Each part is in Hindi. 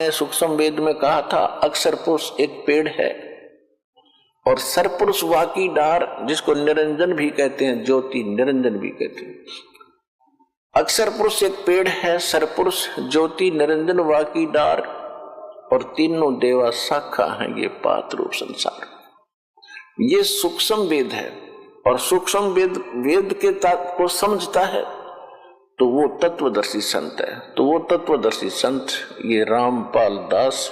सूक्ष्म वेद में कहा था अक्षर पुरुष एक पेड़ है और सरपुरुष वाकी डार, जिसको निरंजन भी कहते हैं, ज्योति निरंजन भी कहते हैं। अक्षर पुरुष एक पेड़ है, सरपुरुष ज्योति निरंजन वाकी डार और तीनों देवा शाखा हैं ये पात रूप संसार। ये सूक्ष्म वेद है और सूक्ष्म वेद के तात्पर्य को समझता है तो वो तत्वदर्शी संत है। तो वो तत्वदर्शी संत ये रामपाल दास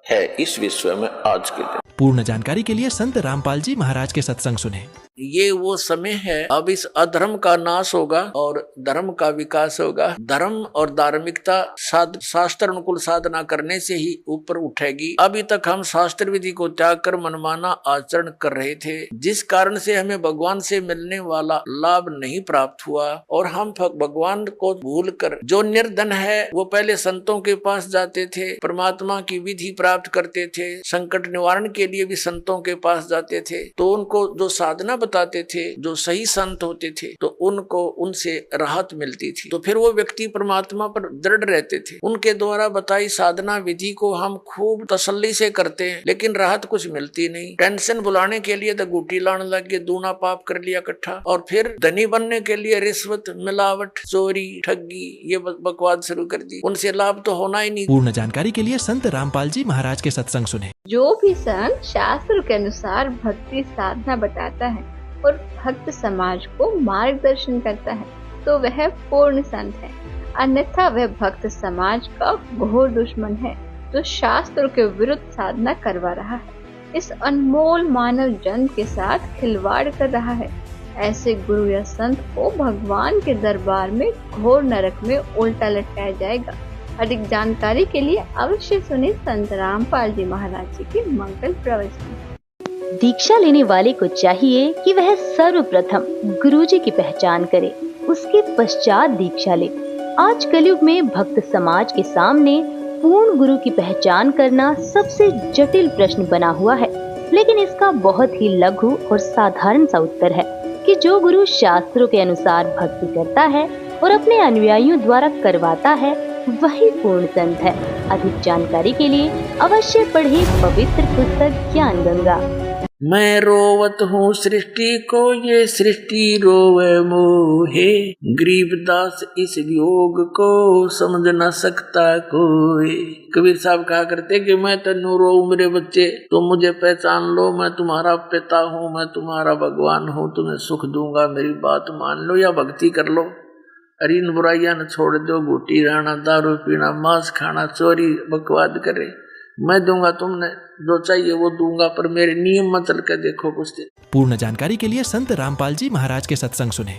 है इस विश्व में आज के दिन। पूर्ण जानकारी के लिए संत रामपाल जी महाराज के सत्संग सुने। ये वो समय है, अब इस अधर्म का नाश होगा और धर्म का विकास होगा। धर्म और धार्मिकता शास्त्र अनुकूल साधना करने से ही ऊपर उठेगी। अभी तक हम शास्त्र विधि को त्याग कर मनमाना आचरण कर रहे थे, जिस कारण से हमें भगवान से मिलने वाला लाभ नहीं प्राप्त हुआ और हम भगवान को भूलकर, जो निर्धन है वो पहले संतों के पास जाते थे, परमात्मा की विधि प्राप्त करते थे, संकट निवारण के लिए भी संतों के पास जाते थे, तो उनको जो साधना बताते थे, जो सही संत होते थे, तो उनको उनसे राहत मिलती थी। तो फिर वो व्यक्ति परमात्मा पर दृढ़ रहते थे। उनके द्वारा बताई साधना विधि को हम खूब तसल्ली से करते हैं, लेकिन राहत कुछ मिलती नहीं। टेंशन बुलाने के लिए तो गुटी लाने लग गए, दूना पाप कर लिया इकट्ठा, और फिर धनी बनने के लिए रिश्वत, मिलावट, चोरी, ठगी, ये बकवाद शुरू कर दी। उनसे लाभ तो होना ही नहीं। पूर्ण जानकारी के लिए संत रामपाल जी महाराज के सत्संग सुने। जो भी संत शास्त्र के अनुसार भक्ति साधना बताता है और भक्त समाज को मार्गदर्शन करता है तो वह पूर्ण संत है, अन्यथा वह भक्त समाज का घोर दुश्मन है जो शास्त्रों के विरुद्ध साधना करवा रहा है, इस अनमोल मानव जन के साथ खिलवाड़ कर रहा है। ऐसे गुरु या संत को भगवान के दरबार में घोर नरक में उल्टा लटकाया जाएगा। अधिक जानकारी के लिए अवश्य सुने संत रामपाल जी महाराज जी के मंगल प्रवचन। दीक्षा लेने वाले को चाहिए कि वह सर्वप्रथम गुरुजी की पहचान करे, उसके पश्चात दीक्षा ले। आज कलयुग में भक्त समाज के सामने पूर्ण गुरु की पहचान करना सबसे जटिल प्रश्न बना हुआ है, लेकिन इसका बहुत ही लघु और साधारण सा उत्तर है कि जो गुरु शास्त्रों के अनुसार भक्ति करता है और अपने अनुयायियों द्वारा करवाता है वही पूर्ण संत है। अधिक जानकारी के लिए अवश्य पढ़े पवित्र पुस्तक ज्ञान गंगा। मैं रोवत हूँ सृष्टि को, ये सृष्टि रोवे मोहे, गरीबदास इस योग को समझ न सकता कोई। कबीर साहब कहा करते कि मैं तन्नू रो मेरे बच्चे, तुम मुझे पहचान लो, मैं तुम्हारा पिता हूँ, मैं तुम्हारा भगवान हूँ, तुम्हें सुख दूंगा, मेरी बात मान लो या भक्ति कर लो। अरे इन बुराइयां न छोड़ दो, बूटी रहना, दारू पीना, मांस खाना, चोरी, बकवाद करे, मैं दूंगा, तुमने जो चाहिए वो दूंगा, पर मेरे नियम में चल के देखो कुछ दिन। पूर्ण जानकारी के लिए संत रामपाल जी महाराज के सत्संग सुने।